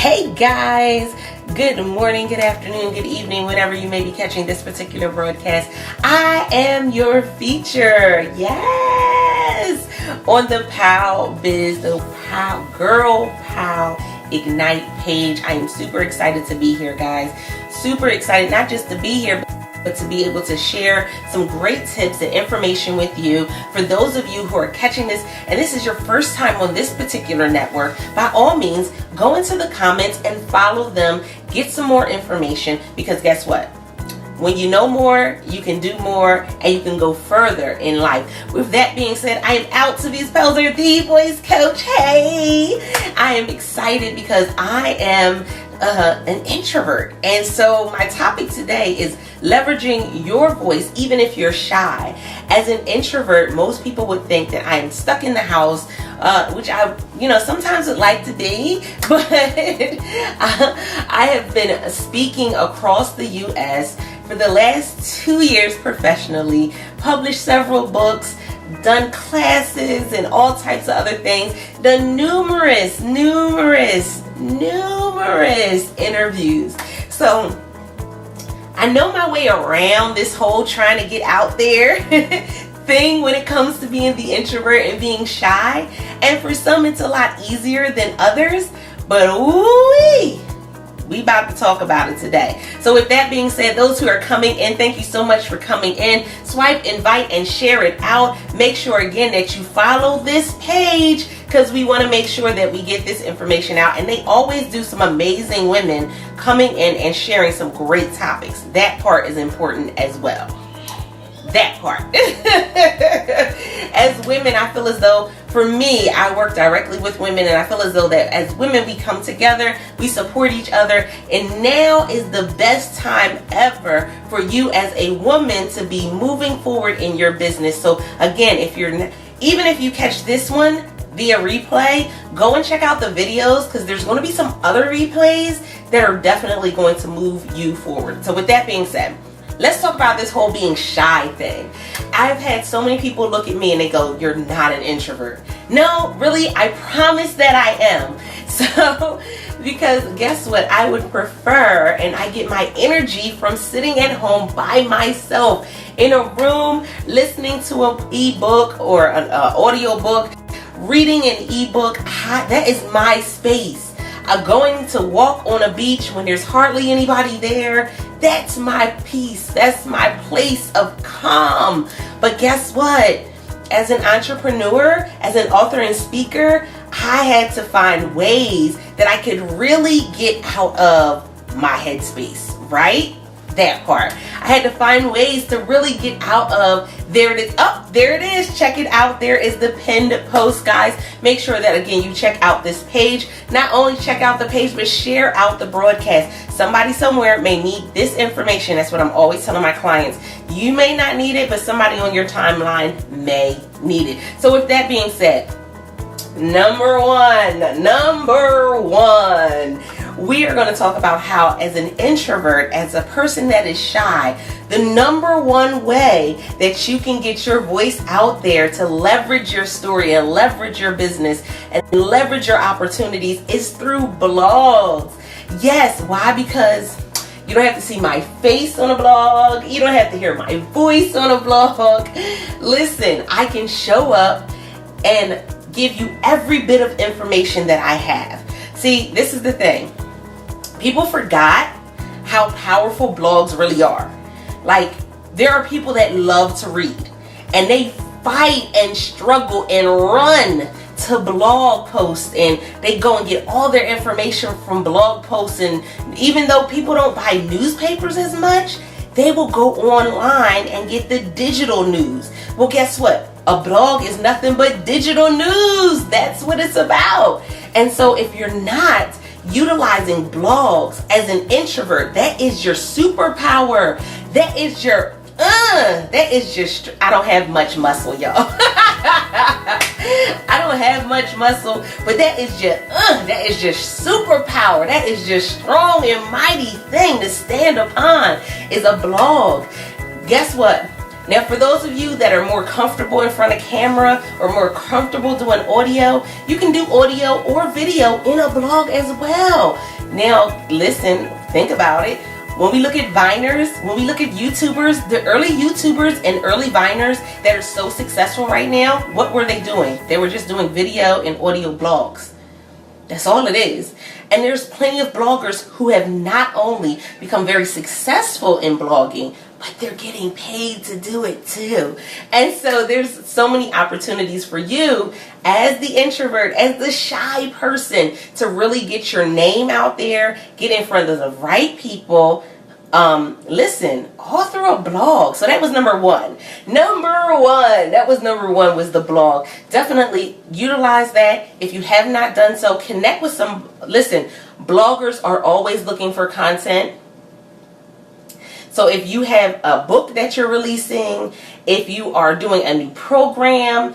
Hey guys, good morning, good afternoon, good evening, whenever you may be catching this particular broadcast. I am your feature, yes, on the Pow Biz, the Pow Girl Pow Ignite page. I am super excited to be here, guys. Super excited, not just to be here, but to be able to share some great tips and information with you. For those of you who are catching this and this is your first time on this particular network, by all means, go into the comments and follow them, get some more information, because guess what? When you know more, you can do more, and you can go further in life. With that being said, I am Altovise, Pelzer, the voice coach. Hey, I am excited because I am an introvert, and so my topic today is leveraging your voice even if you're shy. As an introvert, most people would think that I am stuck in the house, which I sometimes would like to be, but I have been speaking across the U.S. for the last 2 years professionally, published several books, done classes and all types of other things, done numerous interviews. So I know my way around this whole trying to get out there thing when it comes to being the introvert and being shy. And for some it's a lot easier than others, but ooh-wee, we about to talk about it today. So with that being said, those who are coming in, thank you so much for coming in. Swipe, invite, and share it out. Make sure again that you follow this page, because we want to make sure that we get this information out. And they always do some amazing women coming in and sharing some great topics. That part is important as well. That part. As women, I feel as though, for me, I work directly with women, and I feel as though that as women we come together, we support each other, and now is the best time ever for you as a woman to be moving forward in your business. So again, even if you catch this one via replay, go and check out the videos, because there's going to be some other replays that are definitely going to move you forward. So with that being said, let's talk about this whole being shy thing. I've had so many people look at me and they go, "You're not an introvert." No, really, I promise that I am. So, because guess what? I would prefer, and I get my energy from sitting at home by myself in a room, listening to an ebook or an audio book, reading an ebook. That is my space. Going to walk on a beach when there's hardly anybody there, that's my peace. That's my place of calm. But guess what? As an entrepreneur, as an author and speaker, I had to find ways that I could really get out of my headspace, right? That part. I had to find ways to really get out of, there it is. Oh, there it is. Check it out. There is the pinned post, guys. Make sure that, again, you check out this page. Not only check out the page, but share out the broadcast. Somebody somewhere may need this information. That's what I'm always telling my clients. You may not need it, but somebody on your timeline may need it. So with that being said, number one, we are going to talk about how, as an introvert, as a person that is shy, the number one way that you can get your voice out there to leverage your story and leverage your business and leverage your opportunities is through blogs. Yes, why? Because you don't have to see my face on a blog. You don't have to hear my voice on a blog. Listen, I can show up and give you every bit of information that I have. See, this is the thing. People forgot how powerful blogs really are. Like, there are people that love to read, and they fight and struggle and run to blog posts, and they go and get all their information from blog posts. And even though people don't buy newspapers as much, they will go online and get the digital news. Well, guess what? A blog is nothing but digital news. That's what it's about. And so if you're not utilizing blogs as an introvert, that is your superpower. That is your I don't have much muscle, y'all. I don't have much muscle, but that is just superpower. That is just strong and mighty thing to stand upon, is a blog. Guess what? Now, for those of you that are more comfortable in front of camera or more comfortable doing audio, you can do audio or video in a blog as well. Now, listen, think about it. When we look at Viners, when we look at YouTubers, the early YouTubers and early Viners that are so successful right now, what were they doing? They were just doing video and audio blogs. That's all it is. And there's plenty of bloggers who have not only become very successful in blogging, but they're getting paid to do it too. And so there's so many opportunities for you as the introvert, as the shy person, to really get your name out there, get in front of the right people. Listen, author a blog. So that was number one. Number one was the blog. Definitely utilize that. If you have not done so, connect with some. Listen, bloggers are always looking for content. So if you have a book that you're releasing, if you are doing a new program,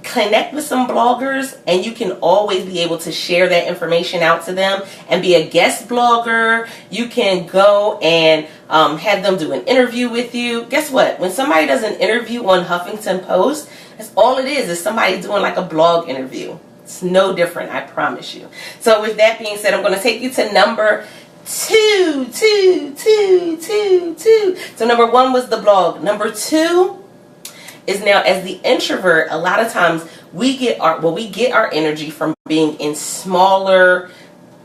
connect with some bloggers, and you can always be able to share that information out to them and be a guest blogger. You can go and have them do an interview with you. Guess what? When somebody does an interview on Huffington Post, that's all it is somebody doing like a blog interview. It's no different, I promise you. So with that being said, I'm going to take you to number two. So number one was the blog. Number two is, now as the introvert, a lot of times we get our energy from being in smaller,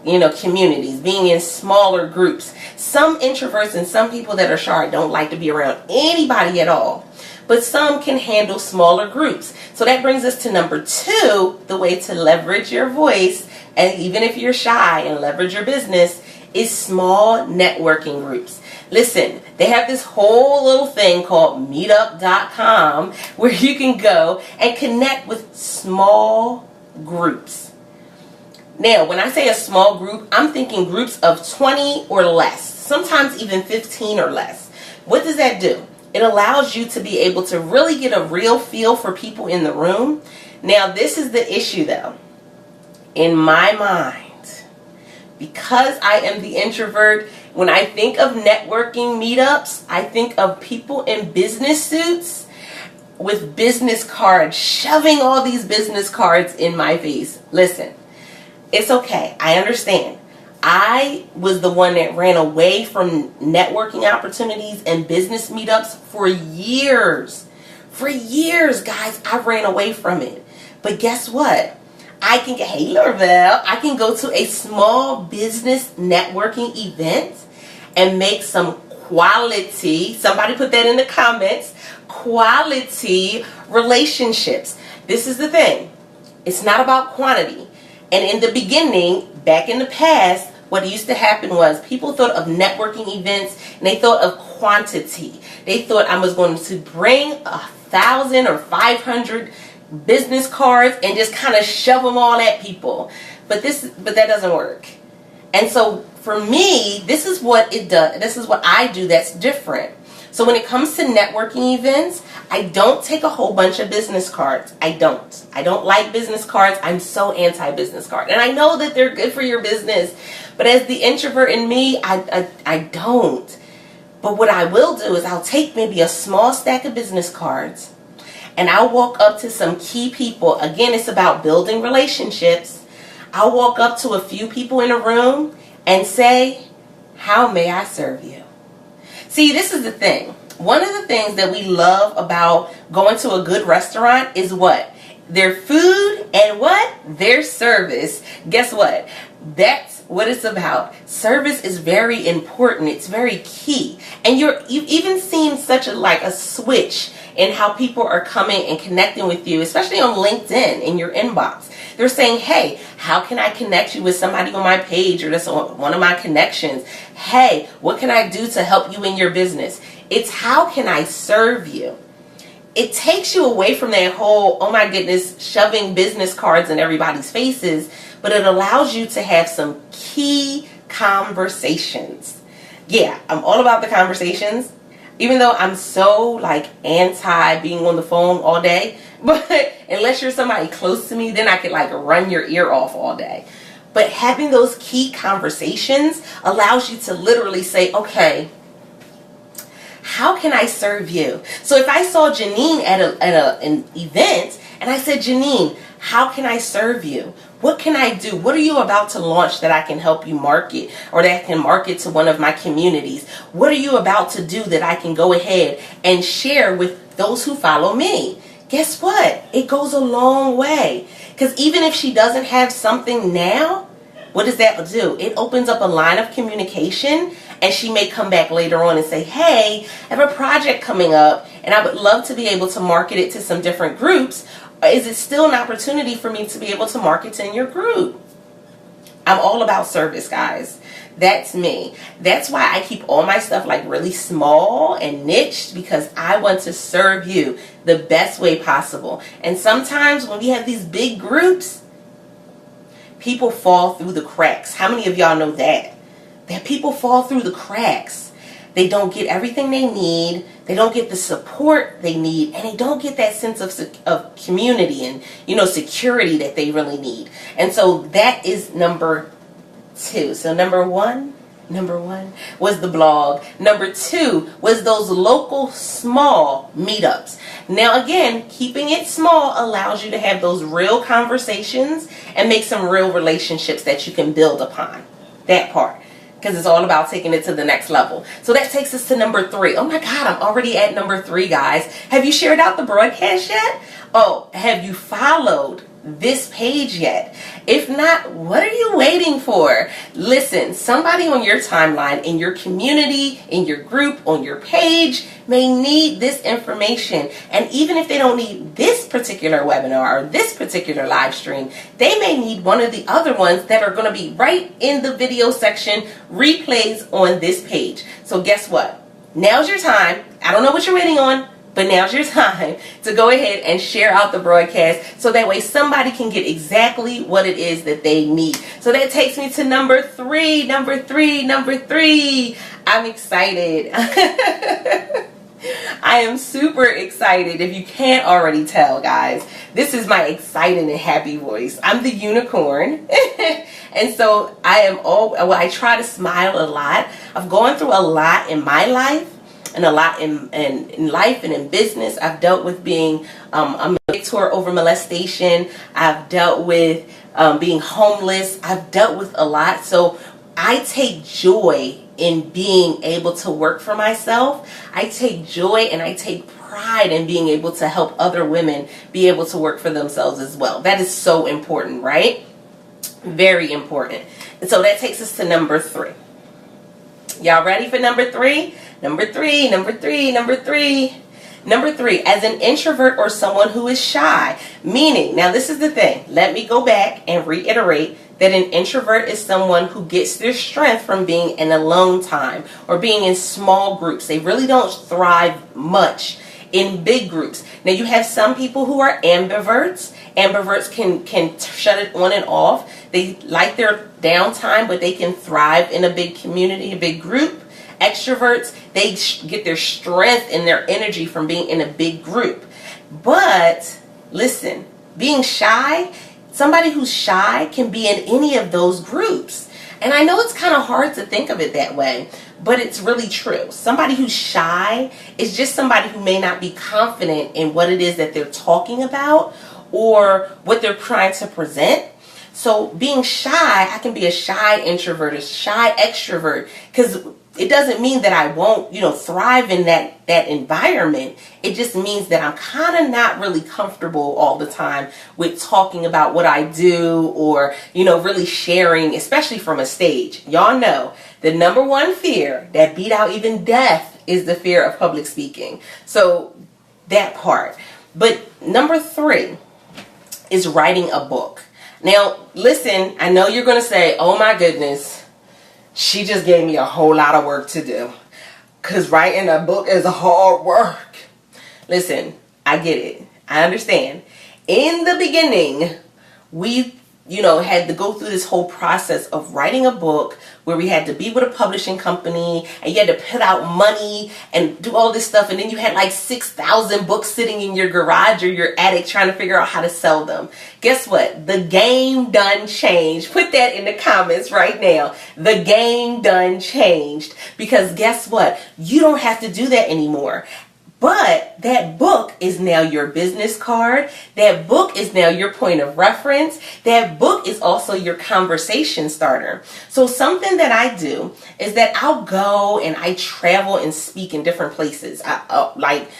communities, being in smaller groups. Some introverts and some people that are shy don't like to be around anybody at all. But some can handle smaller groups. So that brings us to number two, the way to leverage your voice, and even if you're shy, and leverage your business, is small networking groups. Listen, they have this whole little thing called meetup.com where you can go and connect with small groups. Now, when I say a small group, I'm thinking groups of 20 or less, sometimes even 15 or less. What does that do? It allows you to be able to really get a real feel for people in the room. Now, this is the issue though. In my mind, because I am the introvert, when I think of networking meetups, I think of people in business suits with business cards, shoving all these business cards in my face. Listen, it's okay. I understand. I was the one that ran away from networking opportunities and business meetups for years. For years, guys, I ran away from it. But guess what? I can go to a small business networking event and make some quality, somebody put that in the comments, quality relationships. This is the thing. It's not about quantity. And in the beginning, back in the past, what used to happen was people thought of networking events and they thought of quantity. They thought I was going to bring 1,000 or 500 business cards and just kind of shove them all at people. But that doesn't work. And so for me, this is what it does. This is what I do that's different. So when it comes to networking events, I don't take a whole bunch of business cards. I don't like business cards. I'm so anti-business card. And I know that they're good for your business, but as the introvert in me, I don't. But what I will do is I'll take maybe a small stack of business cards and I'll walk up to some key people. Again, it's about building relationships. I'll walk up to a few people in a room and say, "How may I serve you?" See, this is the thing. One of the things that we love about going to a good restaurant is what? Their food and what? Their service. Guess what? That's what it's about. Service is very important. It's very key. And you've even seen such a switch in how people are coming and connecting with you, especially on LinkedIn in your inbox. They're saying, "Hey, how can I connect you with somebody on my page or that's on one of my connections? Hey, what can I do to help you in your business?" It's how can I serve you? It takes you away from that whole, oh my goodness, shoving business cards in everybody's faces, but it allows you to have some key conversations. Yeah, I'm all about the conversations, even though I'm so anti being on the phone all day. But unless you're somebody close to me, then I could run your ear off all day. But having those key conversations allows you to literally say, okay, how can I serve you? So if I saw Janine at an event and I said, Janine, how can I serve you? What can I do? What are you about to launch that I can help you market, or that I can market to one of my communities? What are you about to do that I can go ahead and share with those who follow me? Guess what? It goes a long way. Because even if she doesn't have something now, what does that do? It opens up a line of communication, and she may come back later on and say, hey, I have a project coming up and I would love to be able to market it to some different groups. Is it still an opportunity for me to be able to market to in your group? I'm all about service, guys. That's me. That's why I keep all my stuff like really small and niched, because I want to serve you the best way possible. And sometimes when we have these big groups, people fall through the cracks. How many of y'all know that? That people fall through the cracks. They don't get everything they need. They don't get the support they need, and they don't get that sense of community and, security that they really need. And so that is number 2. So number one was the blog. Number 2 was those local small meetups. Now again, keeping it small allows you to have those real conversations and make some real relationships that you can build upon. That part. Because it's all about taking it to the next level. So that takes us to number 3. Oh my God, I'm already at number 3, guys. Have you shared out the broadcast yet? Oh, have you followed this page yet? If not, what are you waiting for? Listen, somebody on your timeline, in your community, in your group, on your page may need this information. And even if they don't need this particular webinar or this particular live stream, they may need one of the other ones that are going to be right in the video section, replays on this page. So guess what? Now's your time. I don't know what you're waiting on, but now's your time to go ahead and share out the broadcast, so that way somebody can get exactly what it is that they need. So that takes me to number 3. Number three. I'm excited. I am super excited. If you can't already tell, guys, this is my excited and happy voice. I'm the unicorn. And so I try to smile a lot. I've gone through a lot in my life, and a lot in life and in business. I've dealt with being a victor over molestation. I've dealt with being homeless. I've dealt with a lot. So I take joy in being able to work for myself. I take joy and I take pride in being able to help other women be able to work for themselves as well. That is so important, right? Very important. And so that takes us to number 3. Y'all ready for number 3? Number three, as an introvert or someone who is shy, meaning, now this is the thing, let me go back and reiterate that an introvert is someone who gets their strength from being in alone time or being in small groups. They really don't thrive much in big groups. Now you have some people who are ambiverts. Ambiverts can shut it on and off. They like their downtime, but they can thrive in a big community, a big group. Extroverts, they get their strength and their energy from being in a big group. But listen, being shy, somebody who's shy can be in any of those groups. And I know it's kind of hard to think of it that way, but it's really true. Somebody who's shy is just somebody who may not be confident in what it is that they're talking about or what they're trying to present. So being shy, I can be a shy introvert, a shy extrovert, because it doesn't mean that I won't, thrive in that environment. It just means that I'm kind of not really comfortable all the time with talking about what I do or, really sharing, especially from a stage. Y'all know the number one fear that beat out even death is the fear of public speaking. So that part. But number 3 is writing a book. Now, listen, I know you're going to say, oh my goodness, she just gave me a whole lot of work to do, because writing a book is hard work. Listen, I get it. I understand. In the beginning, we had to go through this whole process of writing a book where we had to be with a publishing company and you had to put out money and do all this stuff. And then you had like 6,000 books sitting in your garage or your attic trying to figure out how to sell them. Guess what? The game done changed. Put that in the comments right now. The game done changed, because guess what? You don't have to do that anymore. But that book is now your business card. That book is now your point of reference. That book is also your conversation starter. So something that I do is that I'll go and I travel and speak in different places. Like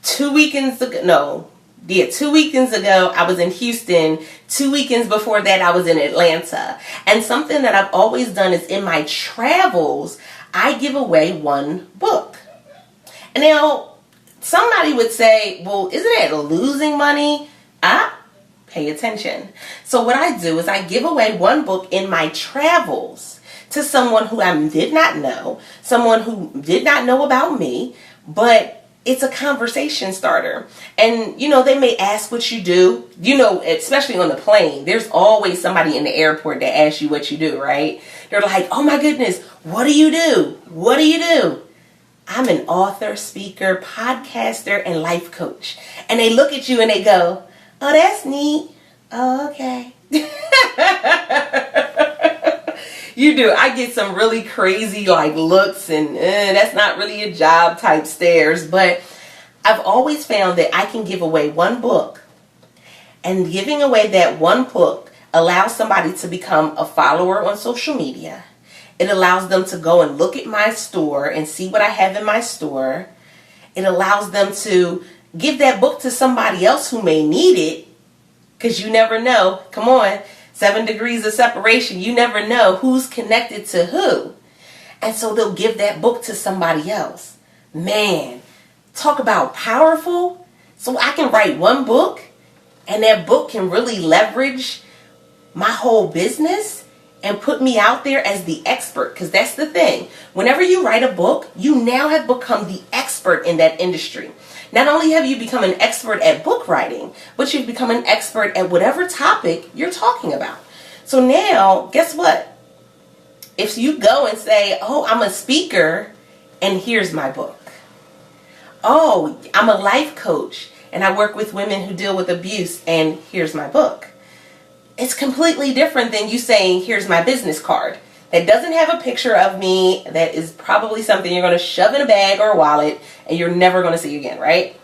2 weekends ago, 2 weekends ago, I was in Houston. 2 weekends before that, I was in Atlanta. And something that I've always done is in my travels, I give away one book. And now, somebody would say, well, isn't it losing money? Pay attention. So what I do is I give away one book in my travels to someone who I did not know, someone who did not know about me, but it's a conversation starter. And, they may ask what you do, especially on the plane. There's always somebody in the airport that asks you what you do, right? They're like, oh my goodness, what do you do? What do you do? I'm an author, speaker, podcaster, and life coach. And they look at you and they go, oh, that's neat. Oh, okay. You do. I get some really crazy looks and that's not really a job type stares. But I've always found that I can give away one book. And giving away that one book allows somebody to become a follower on social media. It allows them to go and look at my store and see what I have in my store. It allows them to give that book to somebody else who may need it, because you never know. Come on, 7 degrees of separation. You never know who's connected to who. And so they'll give that book to somebody else. Man, talk about powerful. So I can write one book and that book can really leverage my whole business and put me out there as the expert. Because that's the thing. Whenever you write a book, you now have become the expert in that industry. Not only have you become an expert at book writing, but you've become an expert at whatever topic you're talking about. So now, guess what? If you go and say, oh, I'm a speaker, and here's my book. Oh, I'm a life coach, and I work with women who deal with abuse, and here's my book. It's completely different than you saying, here's my business card. That doesn't have a picture of me. That is probably something you're going to shove in a bag or a wallet and you're never going to see again, right?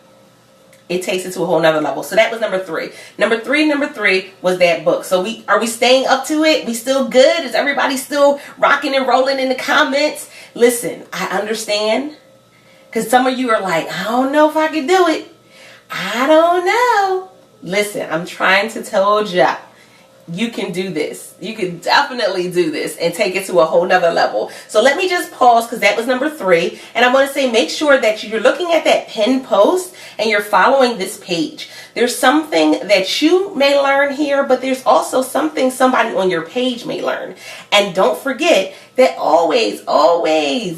It takes it to a whole nother level. So that was number 3. Number three was that book. So are we staying up to it? We still good? Is everybody still rocking and rolling in the comments? Listen, I understand. Because some of you are like, I don't know if I can do it. I don't know. Listen, I'm trying to tell you. You can do this. You can definitely do this and take it to a whole nother level. So let me just pause, because that was number 3. And I want to say, make sure that you're looking at that pinned post and you're following this page. There's something that you may learn here, but there's also something somebody on your page may learn. And don't forget that always,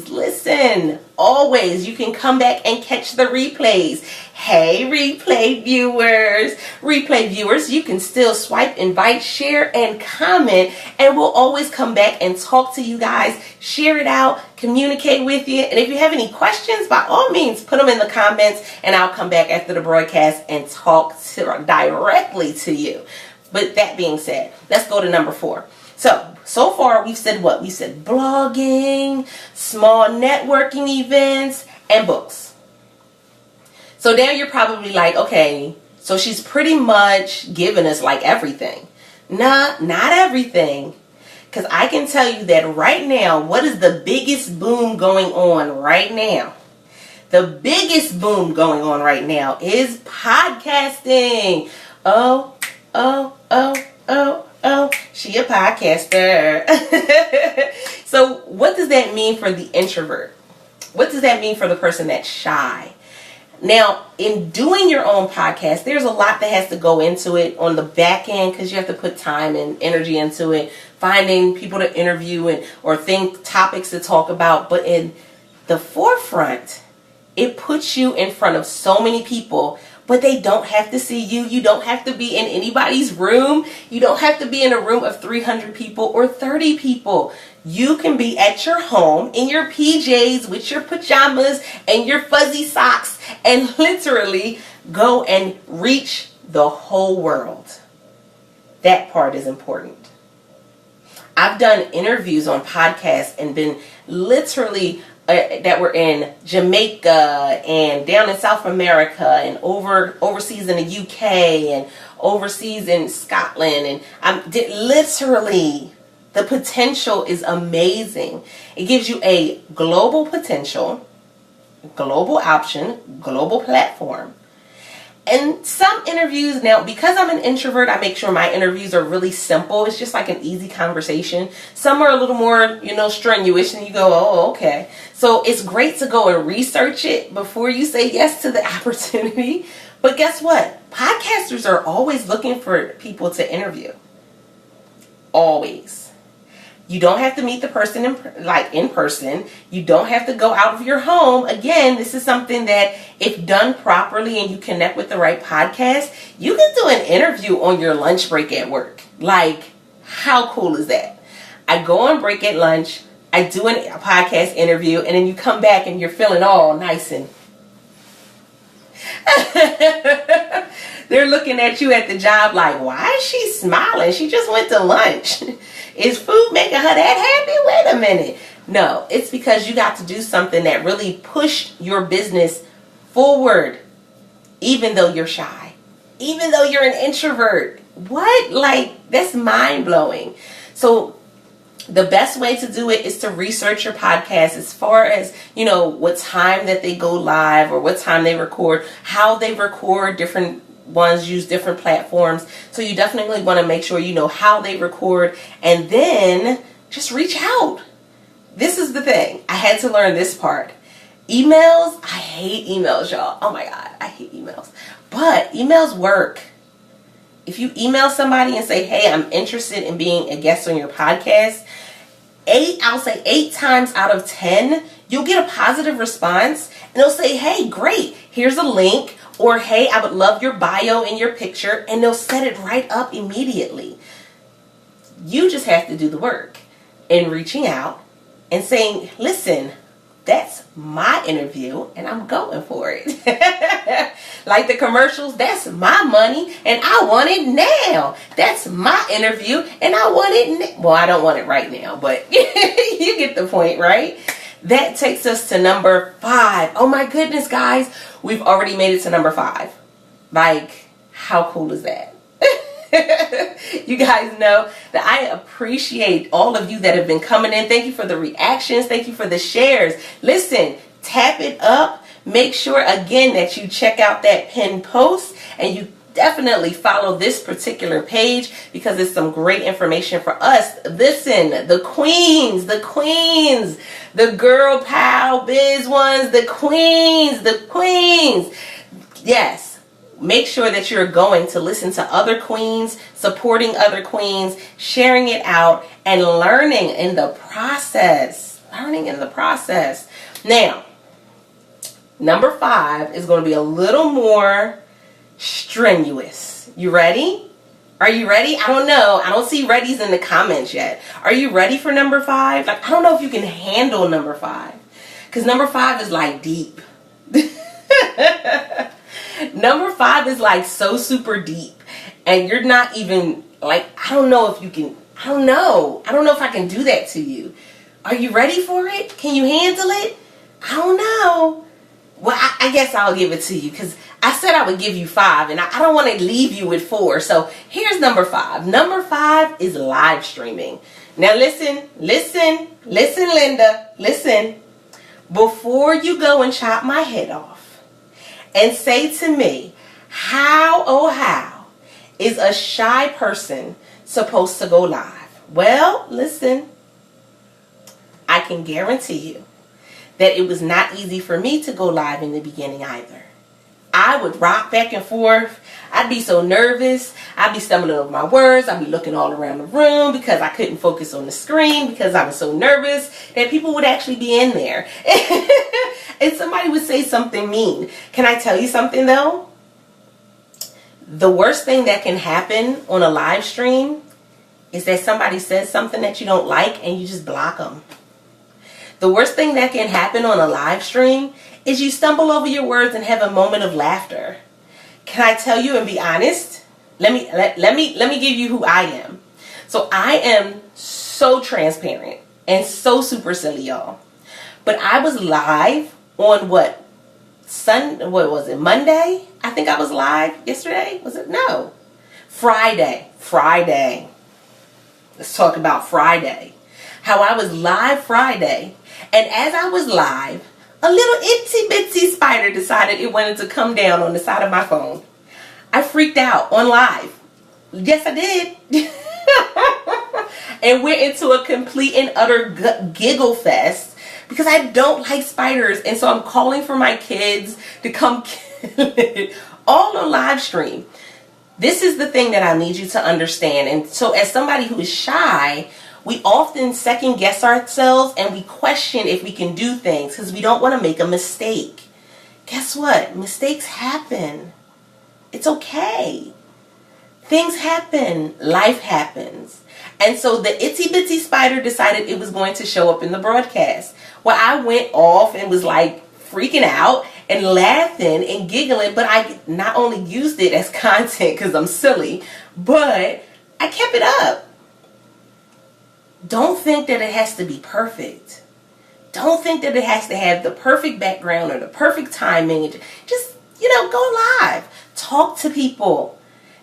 listen, always you can come back and catch the replays. Hey, replay viewers, you can still swipe, invite, share, and comment, and we'll always come back and talk to you guys, share it out, communicate with you. And if you have any questions, by all means, put them in the comments, and I'll come back after the broadcast and talk directly to you. But that being said, let's go to number 4. So far we've said what? We said blogging, small networking events, and books. So now you're probably like, okay, so she's pretty much giving us like everything. Nah, not everything. Because I can tell you that right now, what is the biggest boom going on right now? The biggest boom going on right now is podcasting. Oh, she a podcaster. So what does that mean for the introvert? What does that mean for the person that's shy? Now, in doing your own podcast, there's a lot that has to go into it on the back end, because you have to put time and energy into it, finding people to interview or think topics to talk about. But in the forefront, it puts you in front of so many people but they don't have to see you. You don't have to be in anybody's room. You don't have to be in a room of 300 people or 30 people. You can be at your home in your PJs with your pajamas and your fuzzy socks and literally go and reach the whole world. That part is important. I've done interviews on podcasts and been literally that were in Jamaica and down in South America and overseas in the UK and overseas in Scotland, and literally the potential is amazing. It gives you a global potential, global option, global platform. And some interviews, now because I'm an introvert, I make sure my interviews are really simple. It's just like an easy conversation. Some are a little more, strenuous, and you go, oh, okay. So it's great to go and research it before you say yes to the opportunity. But guess what? Podcasters are always looking for people to interview. Always. You don't have to meet the person in person. You don't have to go out of your home. Again, this is something that if done properly and you connect with the right podcast, you can do an interview on your lunch break at work. Like, how cool is that? I go on break at lunch, I do a podcast interview, and then you come back and you're feeling all nice and they're looking at you at the job like, why is she smiling? She just went to lunch. Is food making her that happy? Wait a minute. No, it's because you got to do something that really pushed your business forward, even though you're shy, even though you're an introvert. What? Like, that's mind-blowing. So the best way to do it is to research your podcast as far as, what time that they go live or what time they record, how they record. Different ones use different platforms. So you definitely want to make sure you know how they record, and then just reach out. This is the thing. I had to learn this part. Emails, I hate emails, y'all. Oh my God, I hate emails. But emails work. If you email somebody and say, hey, I'm interested in being a guest on your podcast, 8 times out of 10, you'll get a positive response, and they'll say, hey, great, here's a link, or hey, I would love your bio and your picture, and they'll set it right up immediately. You just have to do the work in reaching out and saying, listen, that's my interview and I'm going for it. Like the commercials, that's my money and I want it now. That's my interview and I want it well, I don't want it right now, but you get the point, right? That takes us to number 5. Oh my goodness, guys. We've already made it to number 5. Like, how cool is that? You guys know that I appreciate all of you that have been coming in. Thank you for the reactions. Thank you for the shares. Listen, tap it up. Make sure, again, that you check out that pinned post and you definitely follow this particular page because it's some great information for us. Listen, the queens, the girl pal biz ones, the queens. Yes. Make sure that you're going to listen to other queens, supporting other queens, sharing it out, and learning in the process. Now, number 5 is going to be a little more strenuous. You ready? Are you ready? I don't know. I don't see readies in the comments yet. Are you ready for number 5? Like, I don't know if you can handle number 5. Because number 5 is like deep. Number 5 is like so super deep. And you're not even like, I don't know if you can, I don't know if I can do that to you. Are you ready for it? Can you handle it? I don't know. Well, I guess I'll give it to you because I said I would give you 5 and I don't want to leave you with 4. So here's number 5. Number 5 is live streaming. Now listen, Linda, listen. Before you go and chop my head off and say to me, how is a shy person supposed to go live? Well, listen, I can guarantee you that it was not easy for me to go live in the beginning either. I would rock back and forth. I'd be so nervous. I'd be stumbling over my words. I'd be looking all around the room because I couldn't focus on the screen because I was so nervous that people would actually be in there. And somebody would say something mean. Can I tell you something though? The worst thing that can happen on a live stream is that somebody says something that you don't like and you just block them. The worst thing that can happen on a live stream is you stumble over your words and have a moment of laughter. Can I tell you and be honest? Let me give you who I am. So I am so transparent and so super silly, y'all. But I was live on what was it? Monday? I think I was live yesterday. Was it? No. Friday. Let's talk about Friday. How I was live Friday. And as I was live, a little itsy bitsy spider decided it wanted to come down on the side of my phone. I freaked out on live. Yes, I did. And went into a complete and utter giggle fest because I don't like spiders. And so I'm calling for my kids to come kill it all on live stream. This is the thing that I need you to understand. And so as somebody who is shy, we often second guess ourselves and we question if we can do things because we don't want to make a mistake. Guess what? Mistakes happen. It's okay. Things happen. Life happens. And so the itsy bitsy spider decided it was going to show up in the broadcast. Well, I went off and was like freaking out and laughing and giggling, but I not only used it as content because I'm silly, but I kept it up. Don't think that it has to be perfect. Don't think that it has to have the perfect background or the perfect timing. Just, go live. Talk to people.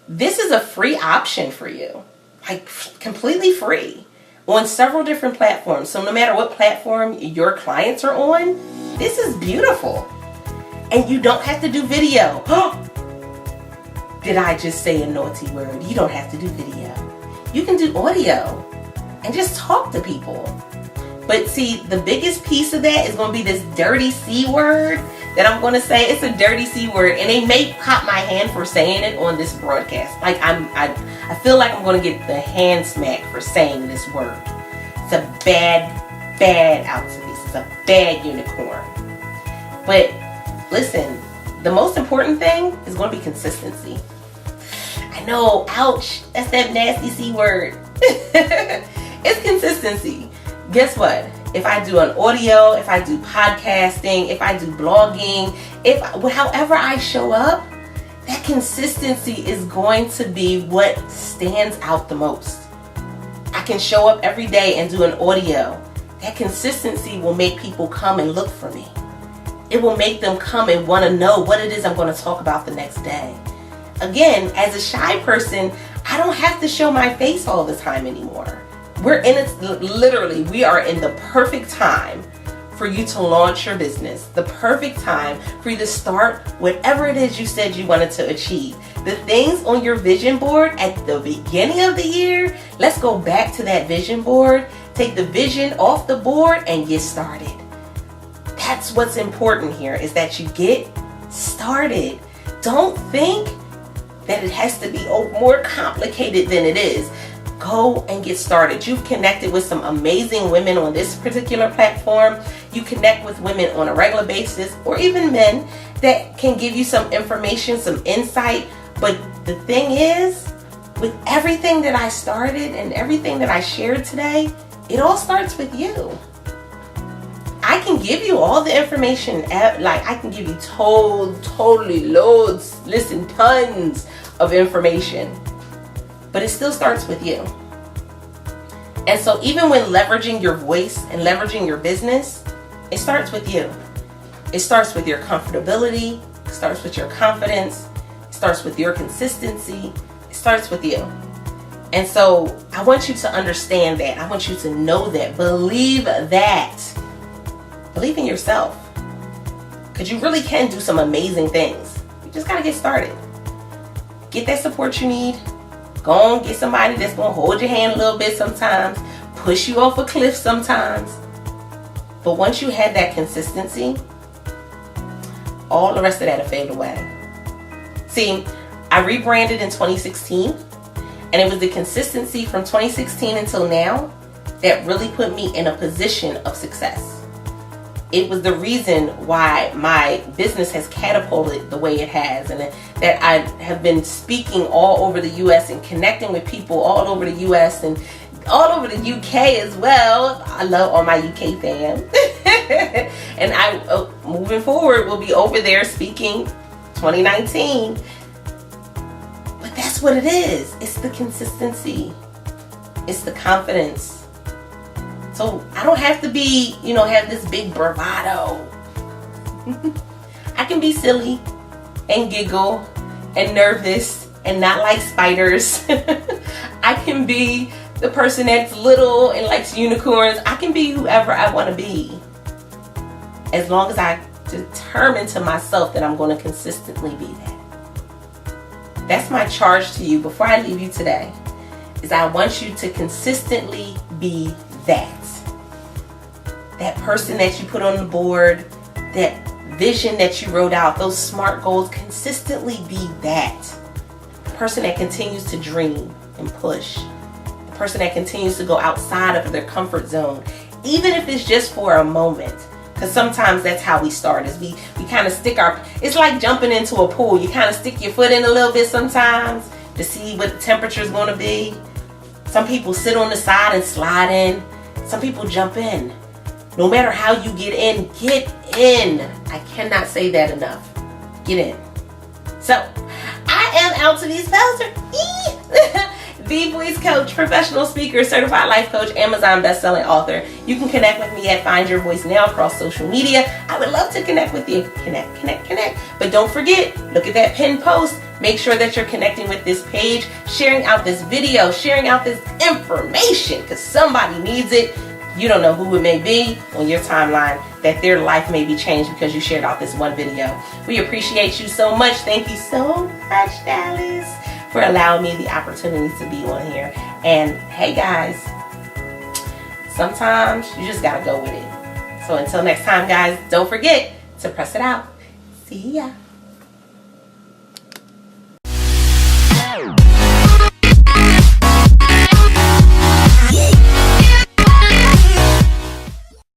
This is a free option for you. Like completely free on several different platforms. So no matter what platform your clients are on, this is beautiful. And you don't have to do video. Did I just say a naughty word? You don't have to do video. You can do audio and just talk to people. But see, the biggest piece of that is going to be this dirty C word that I'm going to say. It's a dirty C word, and they may pop my hand for saying it on this broadcast. Like I feel like I'm going to get the hand smack for saying this word. It's a bad Altovise. It's a bad unicorn. But listen, the most important thing is going to be consistency. I know, ouch, that's that nasty C word. It's consistency. Guess what? If I do an audio, if I do podcasting, if I do blogging, however I show up, that consistency is going to be what stands out the most. I can show up every day and do an audio. That consistency will make people come and look for me. It will make them come and want to know what it is I'm going to talk about the next day. Again, as a shy person, I don't have to show my face all the time anymore. We are in the perfect time for you to launch your business. The perfect time for you to start whatever it is you said you wanted to achieve. The things on your vision board at the beginning of the year, let's go back to that vision board, take the vision off the board and get started. That's what's important here, is that you get started. Don't think that it has to be more complicated than it is. Go and get started. You've connected with some amazing women on this particular platform. You connect with women on a regular basis, or even men that can give you some information, some insight. But the thing is, with everything that I started and everything that I shared today, it all starts with you. I can give you all the information, like I can give you totally loads, tons of information. But it still starts with you. And so even when leveraging your voice and leveraging your business, it starts with you. It starts with your comfortability. It starts with your confidence. It starts with your consistency. It starts with you. And so I want you to understand that. I want you to know that. Believe that. Believe in yourself. Because you really can do some amazing things. You just got to get started. Get that support you need. Go on, get somebody that's going to hold your hand a little bit sometimes, push you off a cliff sometimes. But once you have that consistency, all the rest of that will fade away. See, I rebranded in 2016, and it was the consistency from 2016 until now that really put me in a position of success. it was the reason why my business has catapulted the way it has, and that I have been speaking all over the U.S. and connecting with people all over the U.S. and all over the UK as well. I love all my UK fam. And I, moving forward, will be over there speaking 2019. But that's what it is. It's the consistency. It's the confidence. So I don't have to be, have this big bravado. I can be silly and giggle and nervous and not like spiders. I can be the person that's little and likes unicorns. I can be whoever I want to be, as long as I determine to myself that I'm going to consistently be that. That's my charge to you before I leave you today, is I want you to consistently be that. That person that you put on the board, that vision that you wrote out, those SMART goals, consistently be that. The person that continues to dream and push. The person that continues to go outside of their comfort zone, even if it's just for a moment. Because sometimes that's how we start, is we kind of stick it's like jumping into a pool. You kind of stick your foot in a little bit sometimes to see what the temperature is going to be. Some people sit on the side and slide in. Some people jump in. No matter how you get in, get in. I cannot say that enough. Get in. So, I am Altovise Pelzer, the voice coach, professional speaker, certified life coach, Amazon bestselling author. You can connect with me at Find Your Voice Now across social media. I would love to connect with you. Connect. But don't forget, look at that pinned post. Make sure that you're connecting with this page, sharing out this video, sharing out this information, because somebody needs it. You don't know who it may be on your timeline that their life may be changed because you shared out this one video. We appreciate you so much. Thank you so much, Dallas, for allowing me the opportunity to be on here. And hey guys, sometimes you just gotta go with it. So until next time, guys, don't forget to press it out. See ya.